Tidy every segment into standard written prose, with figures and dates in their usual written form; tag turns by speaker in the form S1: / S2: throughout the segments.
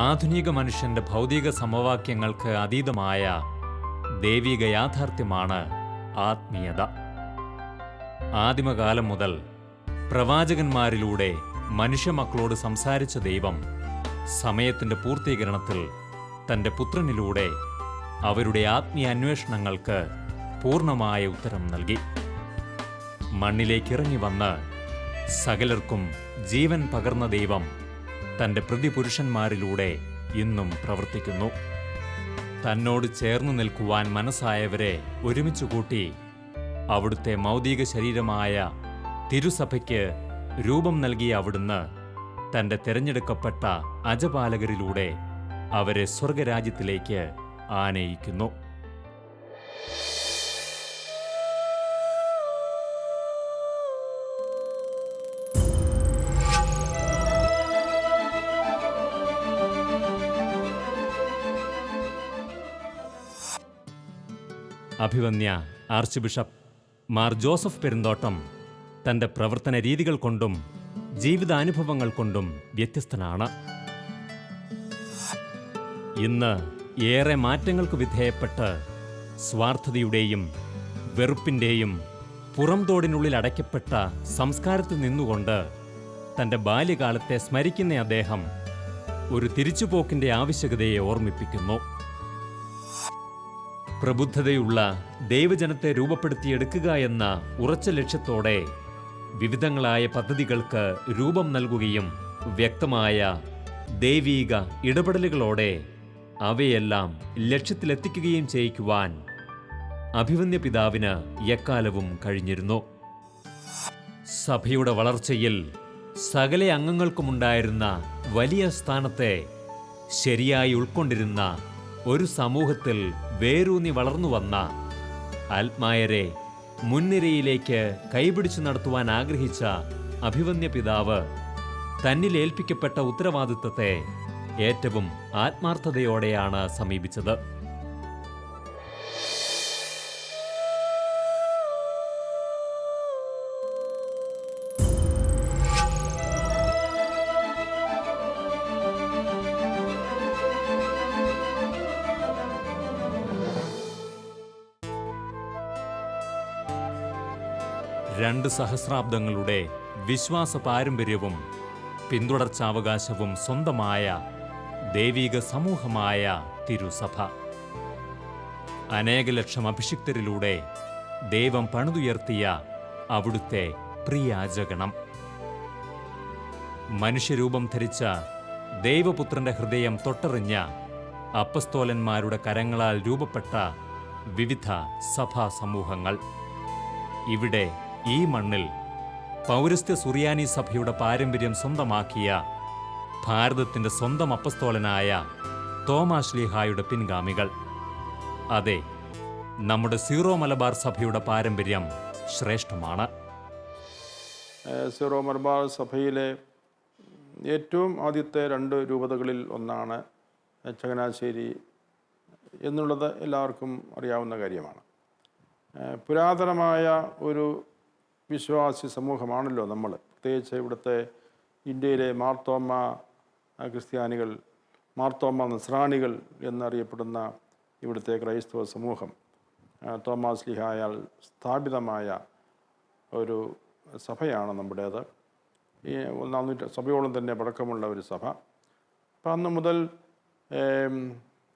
S1: ആധുനിക മനുഷ്യന്റെ ഭൗതിക സമവാക്യങ്ങൾക്ക് അതീതമായ ദൈവിക യാഥാർത്ഥ്യമാണ് ആത്മീയത. ആദിമകാലം മുതൽ പ്രവാചകന്മാരിലൂടെ മനുഷ്യമക്കളോട് സംസാരിച്ച ദൈവം സമയത്തിന്റെ പൂർത്തീകരണത്തിൽ തന്റെ പുത്രനിലൂടെ അവരുടെ ആത്മീയ അന്വേഷണങ്ങൾക്ക് പൂർണ്ണമായ ഉത്തരം നൽകി. മണ്ണിലേക്കിറങ്ങി വന്ന് സകലർക്കും ജീവൻ പകർന്ന ദൈവം തന്റെ പ്രതിപുരുഷന്മാരിലൂടെ ഇന്നും പ്രവർത്തിക്കുന്നു. തന്നോട് ചേർന്നു നിൽക്കുവാൻ മനസ്സായവരെ ഒരുമിച്ചു കൂട്ടി അവിടുത്തെ മൗതിക ശരീരമായ തിരുസഭയ്ക്ക് രൂപം നൽകിയ അവിടുന്ന് തന്റെ തിരഞ്ഞെടുക്കപ്പെട്ട അജപാലകരിലൂടെ അവരെ സ്വർഗരാജ്യത്തിലേക്ക് ആനയിക്കുന്നു. അഭിവന്യ arch bishop Mar Joseph Perumthottam തന്റെ പ്രവർത്തന രീതികൾ കൊണ്ടും ജീവിതാനുഭവങ്ങൾ കൊണ്ടും വ്യത്യസ്തനാണ്. ഇന്ന് ഏറെ മാറ്റങ്ങൾക്ക് വിധേയപ്പെട്ട് സ്വാർത്ഥതയുടെയും വെറുപ്പിന്റെയും പുറംതോടിനുള്ളിൽ അടയ്ക്കപ്പെട്ട സംസ്കാരത്തിൽ നിന്നുകൊണ്ട് തന്റെ ബാല്യകാലത്തെ സ്മരിക്കുന്ന അദ്ദേഹം ഒരു തിരിച്ചുപോക്കിന്റെ ആവശ്യകതയെ ഓർമ്മിപ്പിക്കുന്നു. പ്രബുദ്ധതയുള്ള ദൈവജനത്തെ രൂപപ്പെടുത്തിയെടുക്കുക എന്ന ഉറച്ച ലക്ഷ്യത്തോടെ വിവിധങ്ങളായ പദ്ധതികൾക്ക് രൂപം നൽകുകയും വ്യക്തമായ ദൈവീക ഇടപെടലുകളോടെ അവയെല്ലാം ലക്ഷ്യത്തിലെത്തിക്കുകയും ചെയ്യിക്കുവാൻ അഭിവന്യ പിതാവിന് എക്കാലവും കഴിഞ്ഞിരുന്നു. സഭയുടെ വളർച്ചയിൽ സകല അംഗങ്ങൾക്കുമുണ്ടായിരുന്ന വലിയ സ്ഥാനത്തെ ശരിയായി ഉൾക്കൊണ്ടിരുന്ന ഒരു സമൂഹത്തിൽ വേരൂന്നി വളർന്നു വന്ന ആത്മായരെ മുൻനിരയിലേക്ക് കൈപിടിച്ചു നടത്തുവാൻ ആഗ്രഹിച്ച അഭിവന്യ പിതാവ് തന്നിൽ ഏൽപ്പിക്കപ്പെട്ട ഉത്തരവാദിത്തത്തെ ഏറ്റവും ആത്മാർത്ഥതയോടെയാണ് സമീപിച്ചത്. രണ്ട് സഹസ്രാബ്ദങ്ങളുടെ വിശ്വാസ പാരമ്പര്യവും പിന്തുടർച്ചാവകാശവും സ്വന്തമായ ദൈവിക സമൂഹമായ തിരുസഭ, അനേക ലക്ഷം അഭിഷിക്തരിലൂടെ ദൈവം പണിതുയർത്തിയ അവിടുത്തെ പ്രിയാജഗണം, മനുഷ്യരൂപം ധരിച്ച ദൈവപുത്രന്റെ ഹൃദയം തൊട്ടറിഞ്ഞ അപ്പസ്തോലന്മാരുടെ കരങ്ങളാൽ രൂപപ്പെട്ട വിവിധ സഭാ സമൂഹങ്ങൾ. ഇവിടെ ഈ മണ്ണിൽ പൗരസ്ത്യ സുറിയാനി സഭയുടെ പാരമ്പര്യം സ്വന്തമാക്കിയ ഭാരതത്തിന്റെ സ്വന്തം അപ്പസ്തോലനായ തോമാശ്ലീഹായുടെ പിൻഗാമികൾ. അതെ, നമ്മുടെ സീറോ മലബാർ സഭയുടെ പാരമ്പര്യം ശ്രേഷ്ഠമാണ്.
S2: സീറോ മലബാർ സഭയിലെ ഏറ്റവും ആദ്യത്തെ രണ്ട് രൂപതകളിൽ ഒന്നാണ് ചങ്ങനാശ്ശേരി എന്നുള്ളത് എല്ലാവർക്കും അറിയാവുന്ന കാര്യമാണ്. പുരാതനമായ ഒരു വിശ്വാസി സമൂഹമാണല്ലോ നമ്മൾ. പ്രത്യേകിച്ച് ഇവിടുത്തെ ഇന്ത്യയിലെ മാർത്തോമ ക്രിസ്ത്യാനികൾ, മാർത്തോമ നസ്രാണികൾ എന്നറിയപ്പെടുന്ന ഇവിടുത്തെ ക്രൈസ്തവ സമൂഹം തോമാസ് ലീഹായാൽ സ്ഥാപിതമായ ഒരു സഭയാണ് നമ്മുടേത്. ഈ 400 സഭയോളം തന്നെ പഴക്കമുള്ള ഒരു സഭ. അപ്പം അന്ന് മുതൽ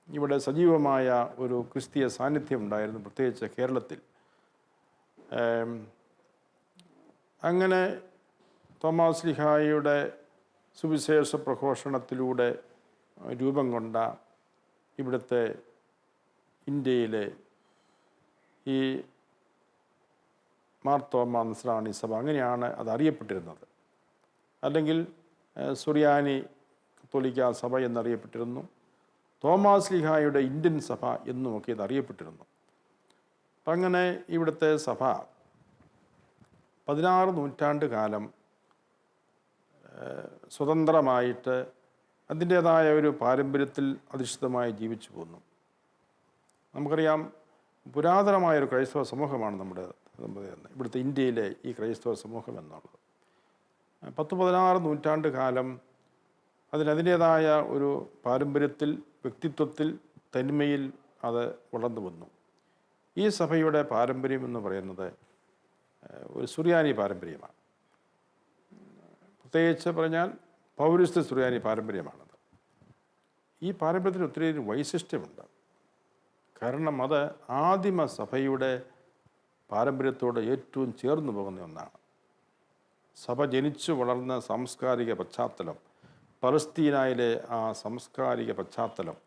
S2: ഇവിടെ സജീവമായ ഒരു ക്രിസ്തീയ സാന്നിധ്യം ഉണ്ടായിരുന്നു, പ്രത്യേകിച്ച് കേരളത്തിൽ. അങ്ങനെ തോമാസ് ലീഹായുടെ സുവിശേഷ പ്രഘോഷണത്തിലൂടെ രൂപം കൊണ്ട ഇവിടുത്തെ ഇന്ത്യയിലെ ഈ മാർത്തോമ നസ്രാണി സഭ, അങ്ങനെയാണ് അത് അറിയപ്പെട്ടിരുന്നത്. അല്ലെങ്കിൽ സുറിയാനി കത്തോലിക്ക സഭ എന്നറിയപ്പെട്ടിരുന്നു. തോമാസ് ലീഹായുടെ ഇന്ത്യൻ സഭ എന്നുമൊക്കെ ഇത് അറിയപ്പെട്ടിരുന്നു. അപ്പം അങ്ങനെ ഇവിടുത്തെ സഭ 16 നൂറ്റാണ്ട് കാലം സ്വതന്ത്രമായിട്ട് അതിൻ്റേതായ ഒരു പാരമ്പര്യത്തിൽ അധിഷ്ഠിതമായി ജീവിച്ചു പോന്നു. നമുക്കറിയാം, പുരാതനമായൊരു ക്രൈസ്തവ സമൂഹമാണ് നമ്മുടെ ഇവിടുത്തെ ഇന്ത്യയിലെ ഈ ക്രൈസ്തവ സമൂഹം എന്നുള്ളത്. 10-16 നൂറ്റാണ്ട് കാലം അതിനതിൻ്റേതായ ഒരു പാരമ്പര്യത്തിൽ, വ്യക്തിത്വത്തിൽ, തനിമയിൽ അത് വളർന്നു വന്നു. ഈ സഭയുടെ പാരമ്പര്യം എന്ന് പറയുന്നത് ഒരു സുറിയാനി പാരമ്പര്യമാണ്. പ്രത്യേകിച്ച് പറഞ്ഞാൽ പൗരസ്ത്യ സുറിയാനി പാരമ്പര്യമാണത്. ഈ പാരമ്പര്യത്തിന് ഒത്തിരി വൈശിഷ്ട്യമുണ്ട്. കാരണം അത് ആദിമ സഭയുടെ പാരമ്പര്യത്തോട് ഏറ്റവും ചേർന്ന് പോകുന്ന ഒന്നാണ്. സഭ ജനിച്ചു വളർന്ന സാംസ്കാരിക പശ്ചാത്തലം, പലസ്തീനയിലെ ആ സാംസ്കാരിക പശ്ചാത്തലം,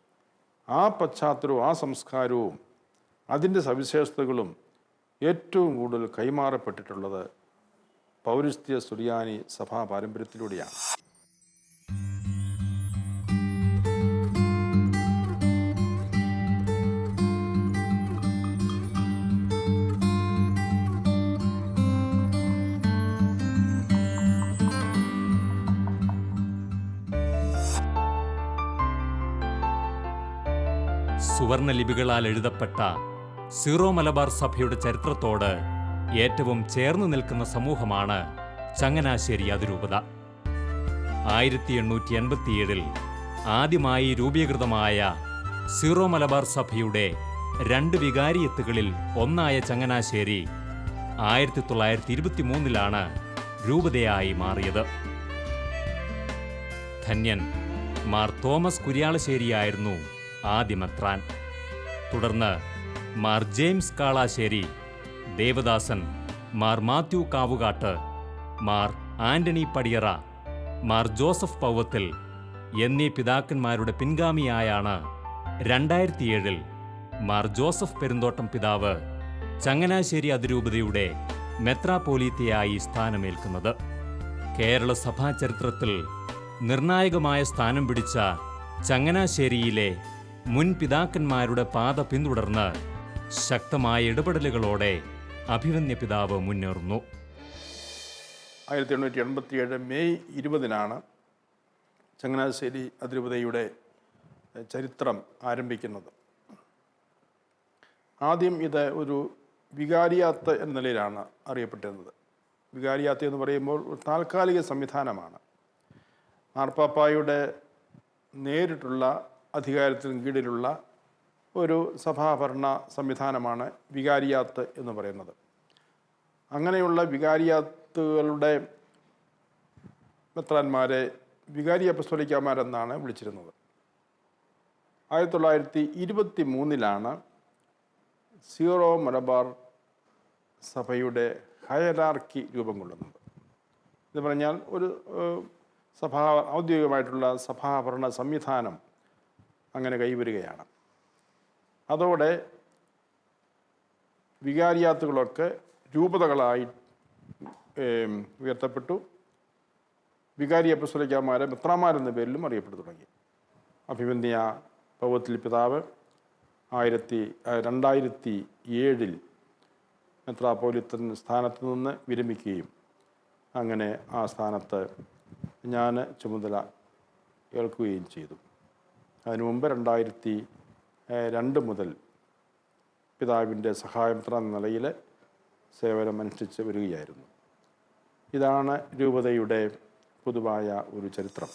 S2: ആ പശ്ചാത്തലവും ആ സംസ്കാരവും അതിൻ്റെ സവിശേഷതകളും ഏറ്റവും കൂടുതൽ കൈമാറപ്പെട്ടിട്ടുള്ളത് പൗരസ്ത്യ സുറിയാനി സഭാ പാരമ്പര്യത്തിലൂടെയാണ്.
S1: സുവർണലിപികളാൽ എഴുതപ്പെട്ട സീറോ മലബാർ സഭയുടെ ചരിത്രത്തോട് ഏറ്റവും ചേർന്ന് നിൽക്കുന്ന സമൂഹമാണ് ചങ്ങനാശ്ശേരി അതിരൂപത. 1887 ആദ്യമായി രൂപീകൃതമായ സീറോ മലബാർ സഭയുടെ 2 വികാരിയത്തുകളിൽ ഒന്നായ ചങ്ങനാശ്ശേരി 1923 രൂപതയായി മാറിയത്. ധന്യൻ മാർ തോമസ് കുര്യാളശ്ശേരിയായിരുന്നു ആദ്യമെത്രാൻ. തുടർന്ന് മാർ ജെയിംസ് കാളാശ്ശേരി, ദേവദാസൻ മാർ മാത്യു കാവുകാട്ട്, മാർ ആന്റണി പടിയറ, മാർ ജോസഫ് പൗവത്തിൽ എന്നീ പിതാക്കന്മാരുടെ പിൻഗാമിയായാണ് 2007 മാർ ജോസഫ് പെരുന്തോട്ടം പിതാവ് ചങ്ങനാശ്ശേരി അതിരൂപതയുടെ മെത്രാപ്പോലീത്തയായി സ്ഥാനമേൽക്കുന്നത്. കേരള സഭാ ചരിത്രത്തിൽ നിർണായകമായ സ്ഥാനം പിടിച്ച ചങ്ങനാശ്ശേരിയിലെ മുൻ പിതാക്കന്മാരുടെ പാത പിന്തുടർന്ന് ശക്തമായ ഇടപെടലുകളോടെ അഭിമന്യ പിതാവ് മുന്നേറുന്നു.
S2: 1887 മെയ് 20 ചങ്ങനാശ്ശേരി അതിരൂപതയുടെ ചരിത്രം ആരംഭിക്കുന്നത്. ആദ്യം ഇത് ഒരു വികാരിയാത്ത് എന്ന നിലയിലാണ് അറിയപ്പെട്ടിരുന്നത്. വികാരിയാത്ത് എന്ന് പറയുമ്പോൾ ഒരു താൽക്കാലിക സംവിധാനമാണ്. മാർപ്പാപ്പായുടെ നേരിട്ടുള്ള അധികാരത്തിന് കീഴിലുള്ള ഒരു സഭാഭരണ സംവിധാനമാണ് വികാരിയാത്ത് എന്ന് പറയുന്നത്. അങ്ങനെയുള്ള വികാരിയാത്തുകളുടെ മെത്രാന്മാരെ വികാരി അപ്പസ്തോലിക്കന്മാരെന്നാണ് വിളിച്ചിരുന്നത്. 1923 സീറോ മലബാർ സഭയുടെ ഹയരാർക്കി രൂപം കൊള്ളുന്നത്. എന്ന് പറഞ്ഞാൽ ഒരു ഔദ്യോഗികമായിട്ടുള്ള സഭാഭരണ സംവിധാനം അങ്ങനെ കൈവരികയാണ്. അതോടെ വികാരിയാത്തുകളൊക്കെ രൂപതകളായി ഉയർത്തപ്പെട്ടു. വികാരി അപ്പസ്തോലിക്കന്മാരെ മെത്രാന്മാരെന്ന പേരിലും അറിയപ്പെട്ടു തുടങ്ങി. അഭിമന്യ പൗവത്തിൽ പിതാവ് 2007 മെത്രാപ്പോലിത്തൻ സ്ഥാനത്ത് നിന്ന് വിരമിക്കുകയും അങ്ങനെ ആ സ്ഥാനത്ത് ഞാൻ ചുമതല ഏൽക്കുകയും ചെയ്തു. അതിനു മുമ്പ് 2002 മുതൽ പിതാവിൻ്റെ സഹായമെത്ര എന്ന നിലയിൽ സേവനമനുഷ്ഠിച്ച് വരികയായിരുന്നു. ഇതാണ് രൂപതയുടെ പൊതുവായ ഒരു ചരിത്രം.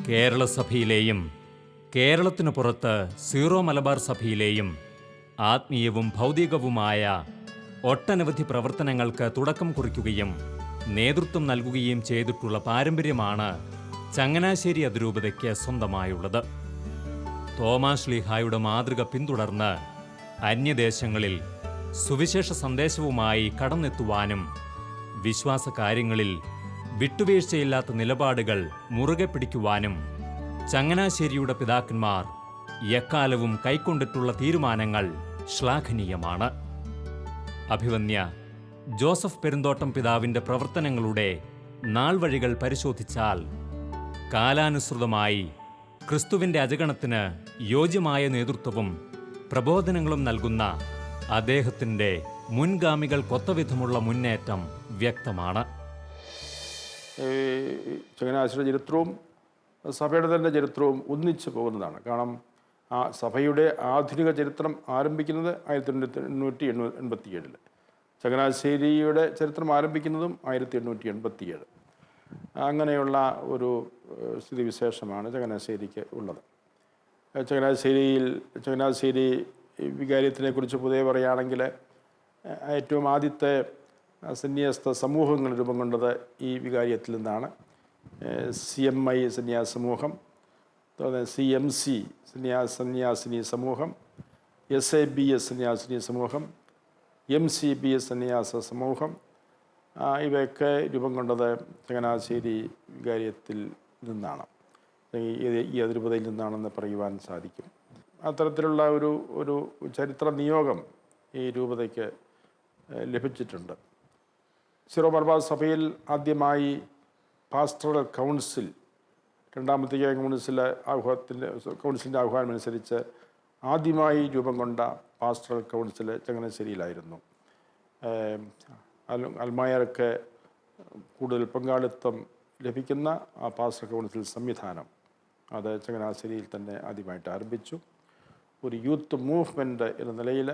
S1: കേരള സഭയിലെയും കേരളത്തിനു പുറത്ത് സീറോ മലബാർ സഭയിലെയും ആത്മീയവും ഭൗതികവുമായ ഒട്ടനവധി പ്രവർത്തനങ്ങൾക്ക് തുടക്കം കുറിക്കുകയും നേതൃത്വം നൽകുകയും ചെയ്തിട്ടുള്ള പാരമ്പര്യമാണ് ചങ്ങനാശ്ശേരി അതിരൂപതയ്ക്ക് സ്വന്തമായുള്ളത്. തോമാ ശ്ലീഹായുടെ മാതൃക പിന്തുടർന്ന് അന്യദേശങ്ങളിൽ സുവിശേഷ സന്ദേശവുമായി കടന്നെത്തുവാനും വിശ്വാസ കാര്യങ്ങളിൽ വിട്ടുവീഴ്ചയില്ലാത്ത നിലപാടുകൾ മുറുകെ പിടിക്കുവാനും ചങ്ങനാശ്ശേരിയുടെ പിതാക്കന്മാർ എക്കാലവും കൈക്കൊണ്ടിട്ടുള്ള തീരുമാനങ്ങൾ ശ്ലാഘനീയമാണ്. അഭിവന്യ ജോസഫ് പെരുന്തോട്ടം പിതാവിൻ്റെ പ്രവർത്തനങ്ങളുടെ നാൾവഴികൾ പരിശോധിച്ചാൽ കാലാനുസൃതമായി ക്രിസ്തുവിൻ്റെ അജഗണത്തിന് യോജ്യമായ നേതൃത്വവും പ്രബോധനങ്ങളും നൽകുന്ന അദ്ദേഹത്തിൻ്റെ മുൻഗാമികൾക്കൊത്തവിധമുള്ള മുന്നേറ്റം വ്യക്തമാണ്.
S2: ചങ്ങനാശ്ശേരിയുടെ ചരിത്രവും സഭയുടെ തന്നെ ചരിത്രവും ഒന്നിച്ചു പോകുന്നതാണ്. കാരണം ആ സഭയുടെ ആധുനിക ചരിത്രം ആരംഭിക്കുന്നത് 1887. ചങ്ങനാശ്ശേരിയുടെ ചരിത്രം ആരംഭിക്കുന്നതും 1887. അങ്ങനെയുള്ള ഒരു സ്ഥിതിവിശേഷമാണ് ചങ്ങനാശ്ശേരിക്ക് ഉള്ളത്. ചങ്ങനാശ്ശേരി വികാരിയത്തിനെക്കുറിച്ച് പൊതുവെ പറയുകയാണെങ്കിൽ ഏറ്റവും ആദ്യത്തെ സന്യാസ സമൂഹങ്ങൾ രൂപം കൊണ്ടത് ഈ വികാരിയത്തിൽ നിന്നാണ്. CMI സന്യാസ സമൂഹം, CMC സന്യാസിനി സമൂഹം, SABS സന്യാസിനി സമൂഹം, MCBS സന്യാസ സമൂഹം, ഇവയൊക്കെ രൂപം കൊണ്ടത് ചങ്ങനാശ്ശേരി വികാരിയത്തിൽ നിന്നാണ്, ഈ അതിരൂപതയിൽ നിന്നാണെന്ന് പറയുവാൻ സാധിക്കും. അത്തരത്തിലുള്ള ഒരു ചരിത്ര നിയോഗം ഈ രൂപതയ്ക്ക് ലഭിച്ചിട്ടുണ്ട്. സിറോ മലബാർ സഭയിൽ ആദ്യമായി പാസ്റ്ററൽ കൗൺസിൽ, രണ്ടാമത്തെ കൗൺസിലിൻ്റെ ആഹ്വാനം അനുസരിച്ച് ആദ്യമായി രൂപം കൊണ്ട പാസ്റ്ററൽ കൗൺസിൽ ചങ്ങനാശ്ശേരിയിലായിരുന്നു. അൽമായർക്ക് കൂടുതൽ പങ്കാളിത്തം ലഭിക്കുന്ന ആ പാസ്റ്ററൽ കൗൺസിൽ സംവിധാനം അത് ചങ്ങനാശ്ശേരിയിൽ തന്നെ ആദ്യമായിട്ട് ആരംഭിച്ചു. ഒരു യൂത്ത് മൂവ്മെൻറ്റ് എന്ന നിലയിൽ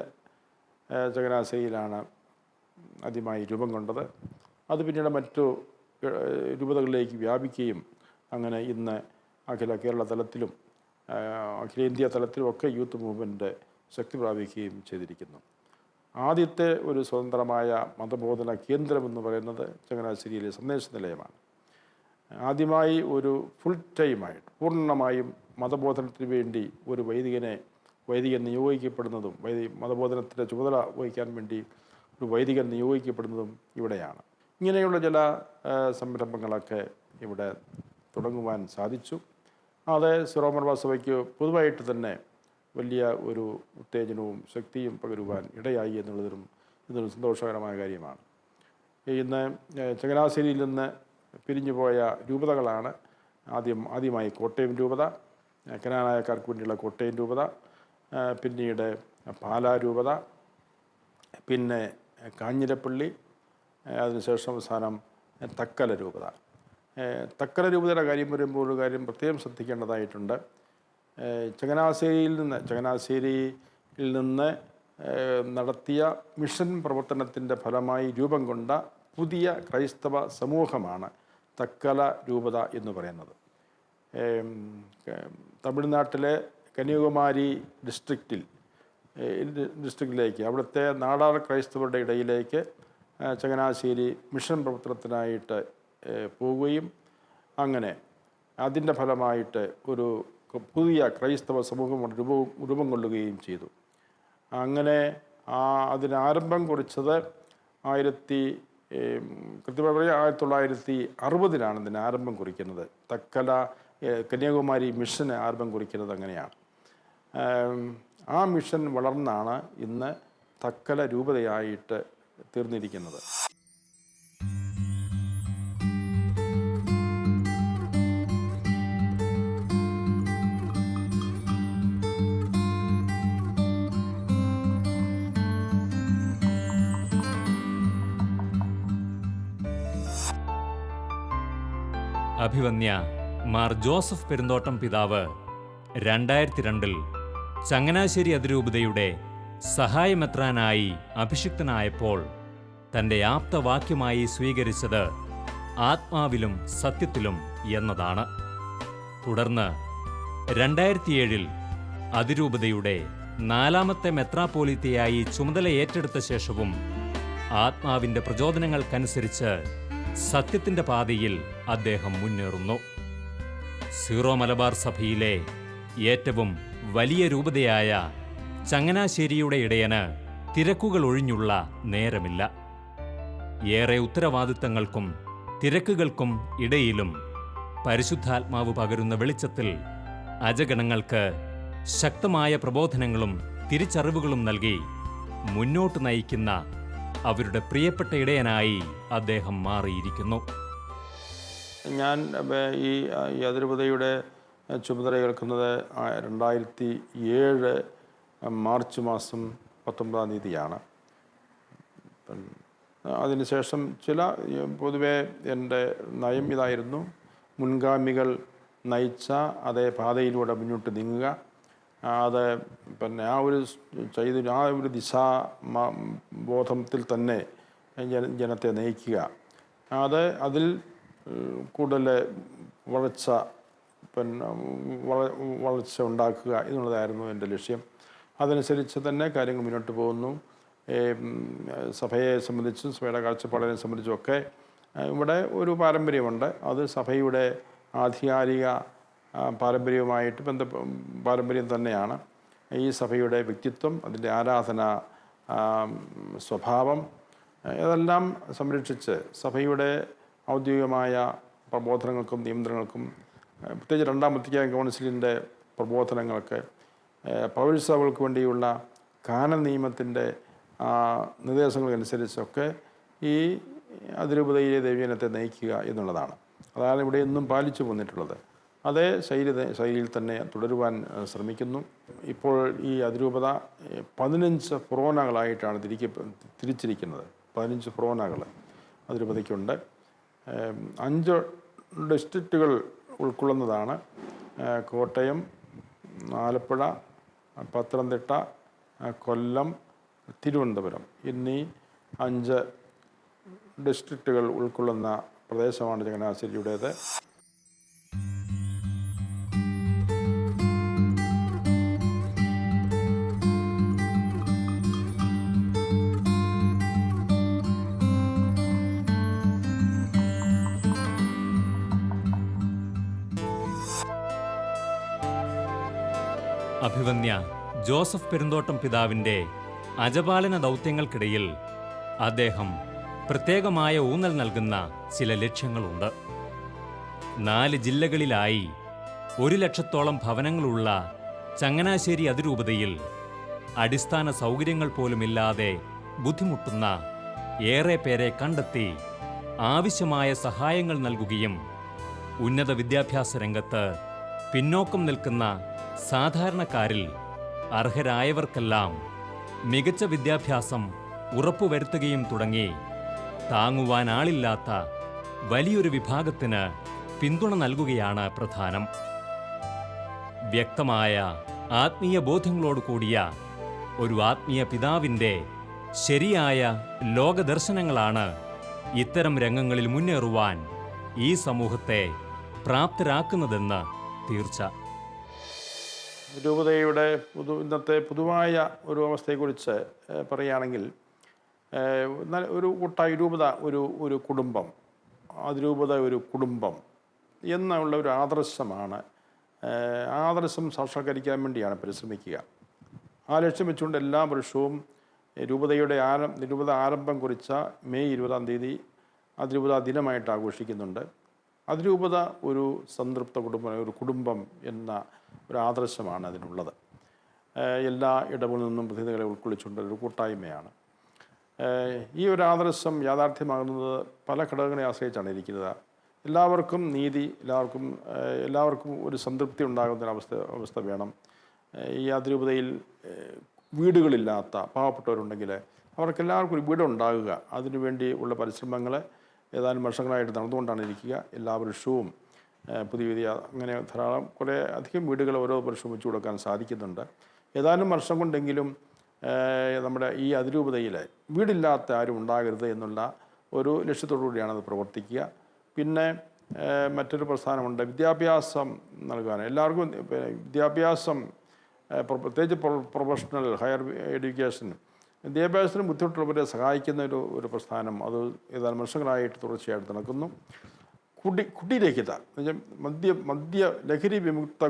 S2: ചങ്ങനാശ്ശേരിയിലാണ് ആദ്യമായി രൂപം കൊണ്ടത്. അത് പിന്നീട് മറ്റു രൂപതകളിലേക്ക് വ്യാപിക്കുകയും അങ്ങനെ ഇന്ന് അഖില കേരള തലത്തിലും അഖിലേന്ത്യാ തലത്തിലുമൊക്കെ യൂത്ത് മൂവ്മെൻറ്റ് ശക്തി പ്രാപിക്കുകയും ചെയ്തിരിക്കുന്നു. ആദ്യത്തെ ഒരു സ്വതന്ത്രമായ മതബോധന കേന്ദ്രമെന്ന് പറയുന്നത് ചങ്ങനാശ്ശേരിയിലെ സന്ദേശ നിലയമാണ്. ആദ്യമായി ഒരു ഫുൾ ടൈമായിട്ട് പൂർണ്ണമായും മതബോധനത്തിന് വേണ്ടി ഒരു വൈദികൻ നിയോഗിക്കപ്പെടുന്നതും മതബോധനത്തിൻ്റെ ചുമതല വഹിക്കാൻ വേണ്ടി ഒരു വൈദികൻ നിയോഗിക്കപ്പെടുന്നതും ഇവിടെയാണ്. ഇങ്ങനെയുള്ള ചില സംരംഭങ്ങളൊക്കെ ഇവിടെ തുടങ്ങുവാൻ സാധിച്ചു. അത് സിറോ മലബാർ സഭയ്ക്ക് പൊതുവായിട്ട് തന്നെ വലിയ ഒരു ഉത്തേജനവും ശക്തിയും പകരുവാൻ ഇടയായി എന്നുള്ളതിലും ഇതൊരു സന്തോഷകരമായ കാര്യമാണ്. ഇന്ന് ചങ്ങനാശ്ശേരിയിൽ നിന്ന് പിരിഞ്ഞുപോയ രൂപതകളാണ് ആദ്യമായി കോട്ടയം രൂപത, കനാനായക്കാർക്ക് വേണ്ടിയുള്ള കോട്ടയം രൂപത, പിന്നീട് പാലാ രൂപത, പിന്നെ കാഞ്ഞിരപ്പള്ളി, അതിനുശേഷം അവസാനം തക്കല രൂപത. തക്കല രൂപതയുടെ കാര്യം വരുമ്പോൾ ഒരു കാര്യം പ്രത്യേകം ശ്രദ്ധിക്കേണ്ടതായിട്ടുണ്ട്. ചങ്ങനാശ്ശേരിയിൽ നിന്ന് നടത്തിയ മിഷൻ പ്രവർത്തനത്തിൻ്റെ ഫലമായി രൂപം കൊണ്ട പുതിയ ക്രൈസ്തവ സമൂഹമാണ് തക്കല രൂപത എന്ന് പറയുന്നത്. തമിഴ്നാട്ടിലെ കന്യാകുമാരി ഡിസ്ട്രിക്റ്റിലേക്ക് അവിടുത്തെ നാടാർ ക്രൈസ്തവരുടെ ഇടയിലേക്ക് ചങ്ങനാശ്ശേരി മിഷൻ പ്രവർത്തനത്തിനായിട്ട് പോവുകയും അങ്ങനെ അതിൻ്റെ ഫലമായിട്ട് ഒരു പുതിയ ക്രൈസ്തവ സമൂഹം രൂപം കൊള്ളുകയും ചെയ്തു. അങ്ങനെ അതിന് ആരംഭം കുറിച്ചത് 1960 ഇതിന് ആരംഭം കുറിക്കുന്നത്. തക്കല കന്യാകുമാരി മിഷന് ആരംഭം കുറിക്കുന്നത് അങ്ങനെയാണ്. ആ മിഷൻ വളർന്നാണ് ഇന്ന് തക്കല രൂപതയായിട്ട് തീർന്നിരിക്കുന്നത്.
S1: അഭിവന്യ മാർ ജോസഫ് പെരുന്തോട്ടം പിതാവ് 2002 ചങ്ങനാശ്ശേരി അതിരൂപതയുടെ സഹായമെത്രാനായി അഭിഷിക്തനായപ്പോൾ തൻ്റെ ആപ്തവാക്യമായി സ്വീകരിച്ചത് ആത്മാവിലും സത്യത്തിലും എന്നതാണ്. തുടർന്ന് 2007 അതിരൂപതയുടെ 4ാമത്തെ മെത്രാപ്പോലീത്തയായി ചുമതല ഏറ്റെടുത്ത ശേഷവും ആത്മാവിൻ്റെ പ്രചോദനങ്ങൾക്കനുസരിച്ച് സത്യത്തിൻ്റെ പാതയിൽ അദ്ദേഹം മുന്നേറുന്നു. സീറോ മലബാർ സഭയിലെ ഏറ്റവും വലിയ രൂപതയായ ചങ്ങനാശ്ശേരിയുടെ ഇടയന് തിരക്കുകൾ ഒഴിഞ്ഞുള്ള നേരമില്ല. ഏറെ ഉത്തരവാദിത്തങ്ങൾക്കും തിരക്കുകൾക്കും ഇടയിലും പരിശുദ്ധാത്മാവ് പകരുന്ന വെളിച്ചത്തിൽ അജഗണങ്ങൾക്ക് ശക്തമായ പ്രബോധനങ്ങളും തിരിച്ചറിവുകളും നൽകി മുന്നോട്ട് നയിക്കുന്ന അവരുടെ പ്രിയപ്പെട്ട ഇടയനായി അദ്ദേഹം മാറിയിരിക്കുന്നു.
S2: ഞാൻ ഈ അതിരൂപതയുടെ ചുമതല ഏൽക്കുന്നത് 2007 മാർച്ച് മാസം 19-ാം തീയതിയാണ്. അതിനുശേഷം പൊതുവെ എൻ്റെ നയം ഇതായിരുന്നു, മുൻഗാമികൾ നയിച്ച അതേ പാതയിലൂടെ മുന്നോട്ട് നീങ്ങുക, അത് പിന്നെ ആ ഒരു ദിശാ ബോധത്തിൽ തന്നെ ജനത്തെ നയിക്കുക, അതിൽ കൂടുതൽ വളർച്ച ഉണ്ടാക്കുക എന്നുള്ളതായിരുന്നു എൻ്റെ ലക്ഷ്യം. അതനുസരിച്ച് തന്നെ കാര്യങ്ങൾ മുന്നോട്ട് പോകുന്നു. സഭയെ സംബന്ധിച്ചും സഭയുടെ കാഴ്ചപ്പാടിനെ സംബന്ധിച്ചുമൊക്കെ ഇവിടെ ഒരു പാരമ്പര്യമുണ്ട്. അത് സഭയുടെ ആധികാരിക പാരമ്പര്യവുമായിട്ട് പാരമ്പര്യം തന്നെയാണ്. ഈ സഭയുടെ വ്യക്തിത്വം, അതിൻ്റെ ആരാധന സ്വഭാവം, ഇതെല്ലാം സംരക്ഷിച്ച് സഭയുടെ ഔദ്യോഗികമായ പ്രബോധനങ്ങൾക്കും നിയന്ത്രണങ്ങൾക്കും, പ്രത്യേകിച്ച് രണ്ടാം വത്തിക്കാൻ കൗൺസിലിൻ്റെ പ്രബോധനങ്ങൾക്ക്, പൗരസഭകൾക്ക് വേണ്ടിയുള്ള കാനൻ നിയമത്തിൻ്റെ നിർദ്ദേശങ്ങൾക്കനുസരിച്ചൊക്കെ ഈ അതിരൂപതയിലെ ദൈവജനത്തെ നയിക്കുക എന്നുള്ളതാണ്. അതാണ് ഇവിടെ എന്നും പാലിച്ചു പോന്നിട്ടുള്ളത്. അതേ ശൈലിയിൽ തന്നെ തുടരുവാൻ ശ്രമിക്കുന്നു. ഇപ്പോൾ ഈ അതിരൂപത 15 ഫൊറോനകളായിട്ടാണ് തിരിച്ചിരിക്കുന്നത്. 15 ഫൊറോനകൾ അതിരൂപതയ്ക്കുണ്ട്. 5 ഡിസ്ട്രിക്റ്റുകൾ ഉൾക്കൊള്ളുന്നതാണ്. കോട്ടയം, ആലപ്പുഴ, പത്തനംതിട്ട, കൊല്ലം, തിരുവനന്തപുരം എന്നീ 5 ഡിസ്ട്രിക്റ്റുകൾ ഉൾക്കൊള്ളുന്ന പ്രദേശമാണ് ചങ്ങനാശ്ശേരിയുടേത്.
S1: അഭിവന്യ ജോസഫ് പെരുന്തോട്ടം പിതാവിൻ്റെ അജപാലന ദൗത്യങ്ങൾക്കിടയിൽ അദ്ദേഹം പ്രത്യേകമായ ഊന്നൽ നൽകുന്ന ചില ലക്ഷ്യങ്ങളുണ്ട്. 4 ജില്ലകളിലായി 100,000-ഓളം ഭവനങ്ങളുള്ള ചങ്ങനാശ്ശേരി അതിരൂപതയിൽ അടിസ്ഥാന സൗകര്യങ്ങൾ പോലുമില്ലാതെ ബുദ്ധിമുട്ടുന്ന ഏറെ പേരെ കണ്ടെത്തി ആവശ്യമായ സഹായങ്ങൾ നൽകുകയും ഉന്നത വിദ്യാഭ്യാസ രംഗത്ത് പിന്നോക്കം നിൽക്കുന്ന സാധാരണക്കാരിൽ അർഹരായവർക്കെല്ലാം മികച്ച വിദ്യാഭ്യാസം ഉറപ്പുവരുത്തുകയും തുടങ്ങി താങ്ങുവാനാളില്ലാത്ത വലിയൊരു വിഭാഗത്തിന് പിന്തുണ നൽകുകയാണ് പ്രധാനം. വ്യക്തമായ ആത്മീയ ബോധ്യങ്ങളോട് കൂടിയ ഒരു ആത്മീയ പിതാവിൻ്റെ ശരിയായ ലോകദർശനങ്ങളാണ് ഇത്തരം രംഗങ്ങളിൽ മുന്നേറുവാൻ ഈ സമൂഹത്തെ പ്രാപ്തരാക്കുന്നതെന്ന് തീർച്ച.
S2: രൂപതയുടെ ഇന്നത്തെ പൊതുവായ ഒരു അവസ്ഥയെക്കുറിച്ച് പറയുകയാണെങ്കിൽ, ഒരു കൂട്ടായ രൂപത ഒരു കുടുംബം, അതിരൂപത ഒരു കുടുംബം എന്നുള്ള ഒരു ആദർശമാണ്. ആദർശം സാക്ഷാത്കരിക്കാൻ വേണ്ടിയാണ് പരിശ്രമിക്കുക. ആ ലക്ഷ്യം വെച്ചുകൊണ്ട് എല്ലാ വർഷവും രൂപത ആരംഭം കുറിച്ച മെയ് 20-ാം തീയതി അതിരൂപത ദിനമായിട്ട് ആഘോഷിക്കുന്നുണ്ട്. അതിരൂപത ഒരു സംതൃപ്ത കുടുംബം എന്ന ഒരു ആദർശമാണ് അതിനുള്ളത്. എല്ലാ ഇടവുകളിൽ നിന്നും പ്രതിനിധികളെ ഉൾക്കൊള്ളിച്ചുകൊണ്ട് ഒരു കൂട്ടായ്മയാണ്. ഈ ഒരു ആദർശം യാഥാർത്ഥ്യമാകുന്നത് പല ഘടകങ്ങളെ ആശ്രയിച്ചാണ് ഇരിക്കുന്നത്. എല്ലാവർക്കും നീതി, എല്ലാവർക്കും ഒരു സംതൃപ്തി ഉണ്ടാകുന്ന അവസ്ഥ വേണം. ഈ അതിരൂപതയിൽ വീടുകളില്ലാത്ത പാവപ്പെട്ടവരുണ്ടെങ്കിൽ അവർക്കെല്ലാവർക്കും ഒരു വീടുണ്ടാകുക, അതിനുവേണ്ടി ഉള്ള പരിശ്രമങ്ങൾ ഏതാനും വർഷങ്ങളായിട്ട് നടന്നുകൊണ്ടാണ് ഇരിക്കുക. എല്ലാ വർഷവും പുതിയ അങ്ങനെ കുറേ അധികം വീടുകൾ ഓരോ വർഷവും വെച്ചു കൊടുക്കാൻ സാധിക്കുന്നുണ്ട്. ഏതാനും വർഷം കൊണ്ടെങ്കിലും നമ്മുടെ ഈ അതിരൂപതയിൽ വീടില്ലാത്ത ആരും ഉണ്ടാകരുത് എന്നുള്ള ഒരു ലക്ഷ്യത്തോടു കൂടിയാണ് അത് പ്രവർത്തിക്കുക. പിന്നെ മറ്റൊരു പ്രസ്ഥാനമുണ്ട്, വിദ്യാഭ്യാസം നൽകാൻ. എല്ലാവർക്കും വിദ്യാഭ്യാസം, പ്രത്യേകിച്ച് പ്രൊഫഷണൽ ഹയർ എഡ്യൂക്കേഷൻ, വിദ്യാഭ്യാസത്തിന് ബുദ്ധിമുട്ടുള്ളവരെ സഹായിക്കുന്ന ഒരു പ്രസ്ഥാനം അത് ഏതാനും വർഷങ്ങളായിട്ട് തുടർച്ചയായിട്ട് നടക്കുന്നു. കുടിരഹിത മദ്യ ലഹരി വിമുക്ത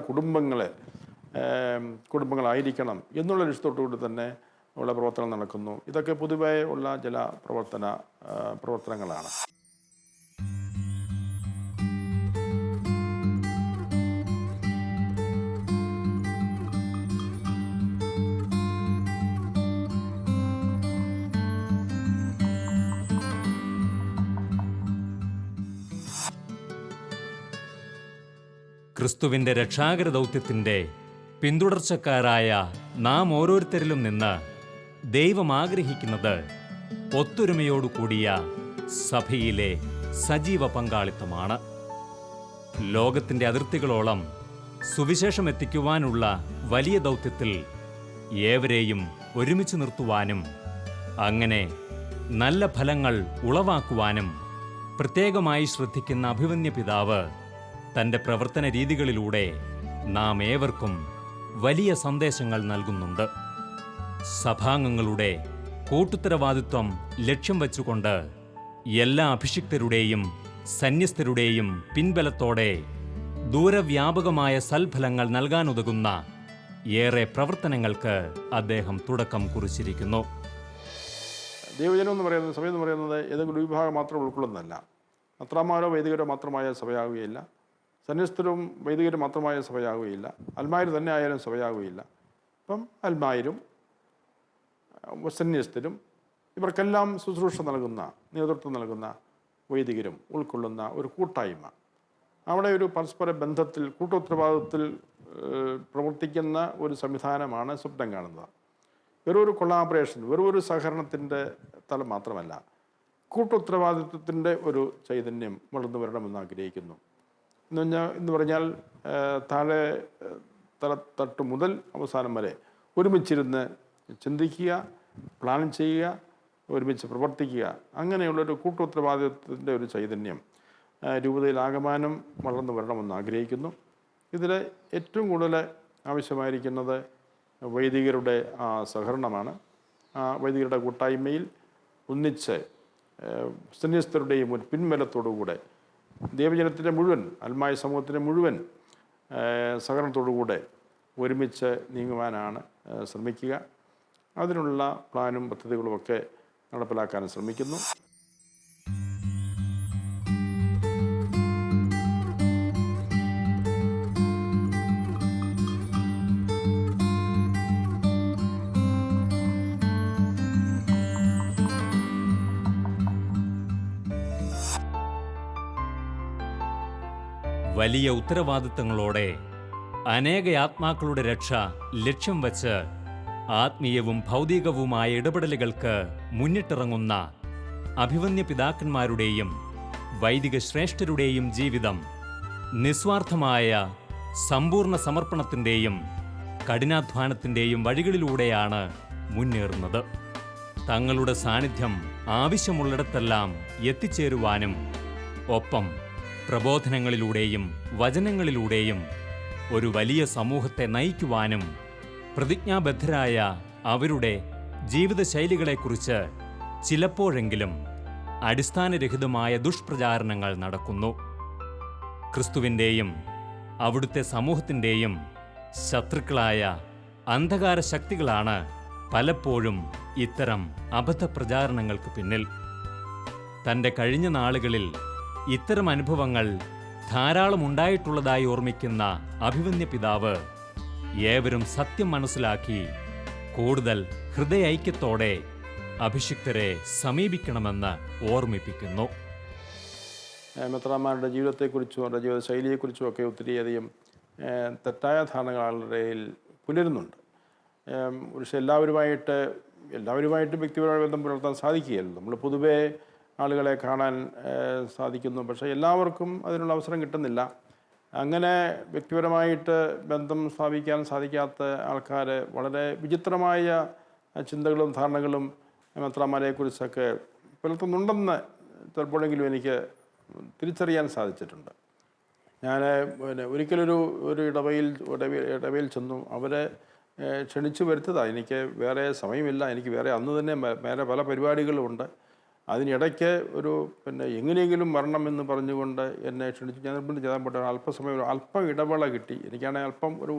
S2: കുടുംബങ്ങളായിരിക്കണം എന്നുള്ള ലക്ഷ്യത്തോടുകൂടി തന്നെ ഉള്ള പ്രവർത്തനം നടക്കുന്നു. ഇതൊക്കെ പൊതുവേ ഉള്ള ചില പ്രവർത്തനങ്ങളാണ്.
S1: ക്രിസ്തുവിൻ്റെ രക്ഷാകര ദൗത്യത്തിൻ്റെ പിന്തുടർച്ചക്കാരായ നാം ഓരോരുത്തരിലും നിന്ന് ദൈവം ആഗ്രഹിക്കുന്നത് ഒത്തൊരുമയോടുകൂടിയ സഭയിലെ സജീവ പങ്കാളിത്തമാണ്. ലോകത്തിൻ്റെ അതിർത്തികളോളം സുവിശേഷം എത്തിക്കുവാനുള്ള വലിയ ദൗത്യത്തിൽ ഏവരെയും ഒരുമിച്ച് നിർത്തുവാനും അങ്ങനെ നല്ല ഫലങ്ങൾ ഉളവാക്കുവാനും പ്രത്യേകമായി ശ്രദ്ധിക്കുന്ന അഭിമന്യ പിതാവ് തൻ്റെ പ്രവർത്തന രീതികളിലൂടെ നാം ഏവർക്കും വലിയ സന്ദേശങ്ങൾ നൽകുന്നുണ്ട്. സഭാംഗങ്ങളുടെ കൂട്ടുത്തരവാദിത്വം ലക്ഷ്യം വച്ചുകൊണ്ട് എല്ലാ അഭിഷിക്തരുടെയും സന്യസ്തരുടെയും പിൻബലത്തോടെ ദൂരവ്യാപകമായ സൽഫലങ്ങൾ നൽകാനുതകുന്ന ഏറെ പ്രവർത്തനങ്ങൾക്ക് അദ്ദേഹം തുടക്കം കുറിച്ചിരിക്കുന്നു.
S2: ദൈവജനം എന്ന് പറയുന്നത്, സഭ എന്ന് പറയുന്നത് ഏതെങ്കിലും ഒരു വിഭാഗം മാത്രം ഉൾക്കൊള്ളുന്നതല്ല. മെത്രാന്മാരോ വൈദികരോ മാത്രമായ സഭയാകുകയില്ല, സന്യസ്തരും വൈദികരും മാത്രമായ സഭയാകുകയില്ല, അൽമായർ തന്നെ ആയാലും സഭയാകുകയില്ല. അപ്പം അൽമായരും സന്യസ്തരും ഇവർക്കെല്ലാം ശുശ്രൂഷ നൽകുന്ന, നേതൃത്വം നൽകുന്ന വൈദികരും ഉൾക്കൊള്ളുന്ന ഒരു കൂട്ടായ്മ, അവിടെ ഒരു പരസ്പര ബന്ധത്തിൽ കൂട്ടുത്തരവാദിത്വത്തിൽ പ്രവർത്തിക്കുന്ന ഒരു സംവിധാനമാണ് സ്വപ്നം കാണുന്നത്. വെറും ഒരു കൊളാബറേഷൻ, വെറും ഒരു സഹകരണത്തിൻ്റെ തലം മാത്രമല്ല, കൂട്ടുത്തരവാദിത്വത്തിൻ്റെ ഒരു ചൈതന്യം വളർന്നു വരണമെന്ന് ആഗ്രഹിക്കുന്നു. എന്ന് പറഞ്ഞാൽ താഴെ തട്ട് മുതൽ അവസാനം വരെ ഒരുമിച്ചിരുന്ന് ചിന്തിക്കുക, പ്ലാൻ ചെയ്യുക, ഒരുമിച്ച് പ്രവർത്തിക്കുക, അങ്ങനെയുള്ളൊരു കൂട്ടുത്തരവാദിത്വത്തിൻ്റെ ഒരു ചൈതന്യം രൂപതയിലാകമാനം വളർന്നു വരണമെന്ന് ആഗ്രഹിക്കുന്നു. ഇതിൽ ഏറ്റവും കൂടുതൽ ആവശ്യമായിരിക്കുന്നത് വൈദികരുടെ സഹകരണമാണ്. വൈദികരുടെ കൂട്ടായ്മയിൽ ഒന്നിച്ച് സന്യസ്തരുടെയും ഒരു പിൻബലത്തോടുകൂടെ ദൈവജനത്തിൻ്റെ മുഴുവൻ, അൽമായ സമൂഹത്തിൻ്റെ മുഴുവൻ സഹകരണത്തോടുകൂടെ ഒരുമിച്ച് നീങ്ങുവാനാണ് ശ്രമിക്കുക. അതിനുള്ള പ്ലാനും പദ്ധതികളുമൊക്കെ നടപ്പിലാക്കാൻ ശ്രമിക്കുന്നു.
S1: വലിയ ഉത്തരവാദിത്തങ്ങളോടെ അനേക ആത്മാക്കളുടെ രക്ഷ ലക്ഷ്യം വച്ച് ആത്മീയവും ഭൗതികവുമായ ഇടപെടലുകൾക്ക് മുന്നിട്ടിറങ്ങുന്ന അഭിമന്യ പിതാക്കന്മാരുടെയും വൈദിക ശ്രേഷ്ഠരുടെയും ജീവിതം നിസ്വാർത്ഥമായ സമ്പൂർണ്ണ സമർപ്പണത്തിൻ്റെയും കഠിനാധ്വാനത്തിൻ്റെയും വഴികളിലൂടെയാണ് മുന്നേറുന്നത്. തങ്ങളുടെ സാന്നിധ്യം ആവശ്യമുള്ളിടത്തെല്ലാം എത്തിച്ചേരുവാനും ഒപ്പം പ്രബോധനങ്ങളിലൂടെയും വചനങ്ങളിലൂടെയും ഒരു വലിയ സമൂഹത്തെ നയിക്കുവാനും പ്രതിജ്ഞാബദ്ധരായ അവരുടെ ജീവിതശൈലികളെക്കുറിച്ച് ചിലപ്പോഴെങ്കിലും അടിസ്ഥാനരഹിതമായ ദുഷ്പ്രചാരണങ്ങൾ നടക്കുന്നു. ക്രിസ്തുവിൻ്റെയും അവിടുത്തെ സമൂഹത്തിൻ്റെയും ശത്രുക്കളായ അന്ധകാര ശക്തികളാണ് പലപ്പോഴും ഇത്തരം അബദ്ധപ്രചാരണങ്ങൾക്ക് പിന്നിൽ. തൻ്റെ കഴിഞ്ഞ നാളുകളിൽ ഇത്തരം അനുഭവങ്ങൾ ധാരാളം ഉണ്ടായിട്ടുള്ളതായി ഓർമ്മിക്കുന്ന അഭിമന്യ പിതാവ് ഏവരും സത്യം മനസ്സിലാക്കി കൂടുതൽ ഹൃദയൈക്യത്തോടെ അഭിഷിക്തരെ സമീപിക്കണമെന്ന് ഓർമ്മിപ്പിക്കുന്നു.
S2: മെത്രാന്മാരുടെ ജീവിതത്തെക്കുറിച്ചും അവരുടെ ജീവിതശൈലിയെക്കുറിച്ചും ഒക്കെ ഒത്തിരിയധികം തെറ്റായ ധാരണകൾ ആളുടെ പുലരുന്നുണ്ട്. പക്ഷേ എല്ലാവരുമായിട്ട് വ്യക്തിപരമായ ബന്ധം പുലർത്താൻ സാധിക്കുകയല്ലോ. നമ്മൾ പൊതുവേ ആളുകളെ കാണാൻ സാധിക്കുന്നു, പക്ഷേ എല്ലാവർക്കും അതിനുള്ള അവസരം കിട്ടുന്നില്ല. അങ്ങനെ വ്യക്തിപരമായിട്ട് ബന്ധം സ്ഥാപിക്കാൻ സാധിക്കാത്ത ആൾക്കാർ വളരെ വിചിത്രമായ ചിന്തകളും ധാരണകളും മെത്രാന്മാരെക്കുറിച്ചൊക്കെ പുലർത്തുന്നുണ്ടെന്ന് ചിലപ്പോഴെങ്കിലും എനിക്ക് തിരിച്ചറിയാൻ സാധിച്ചിട്ടുണ്ട്. ഞാൻ ഒരിക്കലൊരു ഇടവയിൽ ചെന്നു. അവരെ ക്ഷണിച്ചു വരുത്തതാണ്. എനിക്ക് വേറെ സമയമില്ല, എനിക്ക് വേറെ അന്ന് തന്നെ വേറെ പല പരിപാടികളുമുണ്ട്. അതിനിടയ്ക്ക് എങ്ങനെയെങ്കിലും വരണമെന്ന് പറഞ്ഞുകൊണ്ട് എന്നെ ക്ഷണിച്ചു. ഞാൻ ചെയ്യാൻ പറ്റുന്ന അല്പം ഇടവേള കിട്ടി. എനിക്കാണെങ്കിൽ അല്പം ഒരു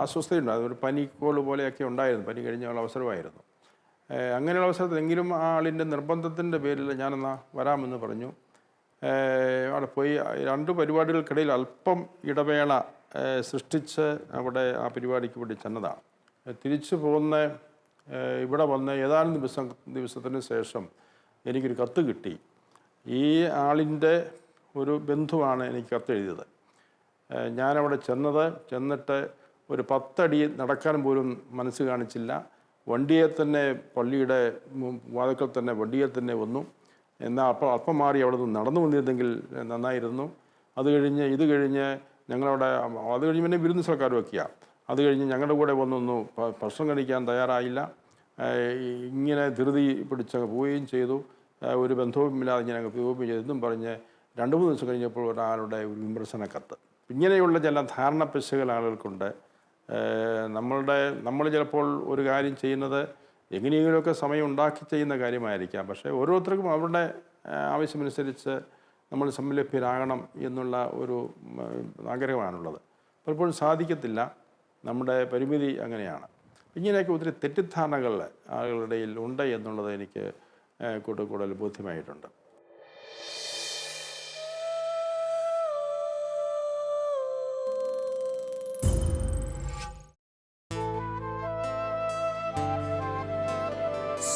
S2: അസ്വസ്ഥയുണ്ട്. അതൊരു പനിക്കോള് പോലെയൊക്കെ ഉണ്ടായിരുന്നു. പനി കഴിഞ്ഞുള്ള അവസരമായിരുന്നു. അങ്ങനെയുള്ള അവസരത്തിൽ എങ്കിലും ആ ആളിൻ്റെ നിർബന്ധത്തിൻ്റെ പേരിൽ ഞാനെന്നാ വരാമെന്ന് പറഞ്ഞു. അവിടെ പോയി 2 പരിപാടികൾക്കിടയിൽ അല്പം ഇടവേള സൃഷ്ടിച്ച് അവിടെ ആ പരിപാടിക്ക് വേണ്ടി ചെന്നതാണ്. തിരിച്ചു പോകുന്ന ഇവിടെ വന്ന് ഏതാനും ദിവസത്തിന് ശേഷം എനിക്കൊരു കത്ത് കിട്ടി. ഈ ആളിൻ്റെ ഒരു ബന്ധുവാണ് എനിക്ക് കത്തെഴുതിയത്. ഞാനവിടെ ചെന്നിട്ട് ഒരു 10 അടി നടക്കാൻ പോലും മനസ്സ് കാണിച്ചില്ല. വണ്ടിയെ തന്നെ പള്ളിയുടെ വാതിൽക്കൽ തന്നെ വണ്ടിയെ തന്നെ വന്നു. എന്നാൽ അല്പം മാറി അവിടെ നിന്ന് നടന്നു വന്നിരുന്നെങ്കിൽ നന്നായിരുന്നു. ഇത് കഴിഞ്ഞ് ഞങ്ങളവിടെ അത് കഴിഞ്ഞ് പിന്നെ വിരുന്ന് സൽക്കാർ വയ്ക്കുക. അത് കഴിഞ്ഞ് ഞങ്ങളുടെ കൂടെ വന്നൊന്നു ഭക്ഷണം കഴിക്കാൻ തയ്യാറായില്ല. ഇങ്ങനെ ധൃതി പിടിച്ചങ്ങ് പോവുകയും ചെയ്തു. ഒരു ബന്ധവുമില്ലാതെ ഇങ്ങനെ അങ്ങ് പോവുകയും ചെയ്തു എന്നും പറഞ്ഞ് 2-3 ദിവസം കഴിഞ്ഞപ്പോൾ ഒരാളുടെ ഒരു വിമർശന കത്ത്. ഇങ്ങനെയുള്ള ചില ധാരണ പിശകുകൾ ആളുകൾക്കുണ്ട്. നമ്മൾ ചിലപ്പോൾ ഒരു കാര്യം ചെയ്യുന്നത് എങ്ങനെയെങ്കിലുമൊക്കെ സമയം ഉണ്ടാക്കി ചെയ്യുന്ന കാര്യമായിരിക്കാം. പക്ഷേ ഓരോരുത്തർക്കും അവരുടെ ആവശ്യമനുസരിച്ച് നമ്മൾ സംലഭ്യരാകണം എന്നുള്ള ഒരു ആഗ്രഹമാണുള്ളത്. പലപ്പോഴും സാധിക്കത്തില്ല. നമ്മുടെ പരിമിതി അങ്ങനെയാണ്. ഇങ്ങനെയൊക്കെ ഒത്തിരി തെറ്റിദ്ധാരണകൾ ആളുകളുടെ ഇടയിൽ ഉണ്ട് എന്നുള്ളത് എനിക്ക് കൂടുതൽ ബോധ്യമായിട്ടുണ്ട്.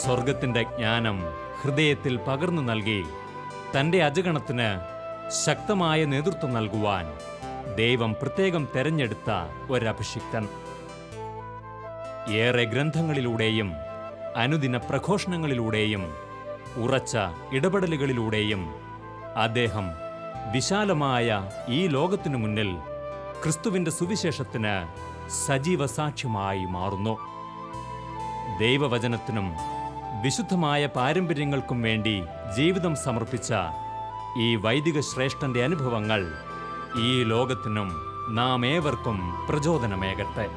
S1: സ്വർഗത്തിൻ്റെ ജ്ഞാനം ഹൃദയത്തിൽ പകർന്നു നൽകി തൻ്റെ അജഗണത്തിന് ശക്തമായ നേതൃത്വം നൽകുവാൻ ദൈവം പ്രത്യേകം തെരഞ്ഞെടുത്ത ഒരഭിഷിക്തൻ. ഏറെ ഗ്രന്ഥങ്ങളിലൂടെയും അനുദിന പ്രഘോഷണങ്ങളിലൂടെയും ഉറച്ച ഇടപെടലുകളിലൂടെയും അദ്ദേഹം വിശാലമായ ഈ ലോകത്തിനു മുന്നിൽ ക്രിസ്തുവിൻ്റെ സുവിശേഷത്തിന് സജീവ സാക്ഷ്യമായി മാറുന്നു. ദൈവവചനത്തിനും വിശുദ്ധമായ പാരമ്പര്യങ്ങൾക്കും വേണ്ടി ജീവിതം സമർപ്പിച്ച ഈ വൈദിക ശ്രേഷ്ഠന്റെ അനുഭവങ്ങൾ ഈ ലോകത്തിനും നാം ഏവർക്കും പ്രചോദനമേകട്ടെ.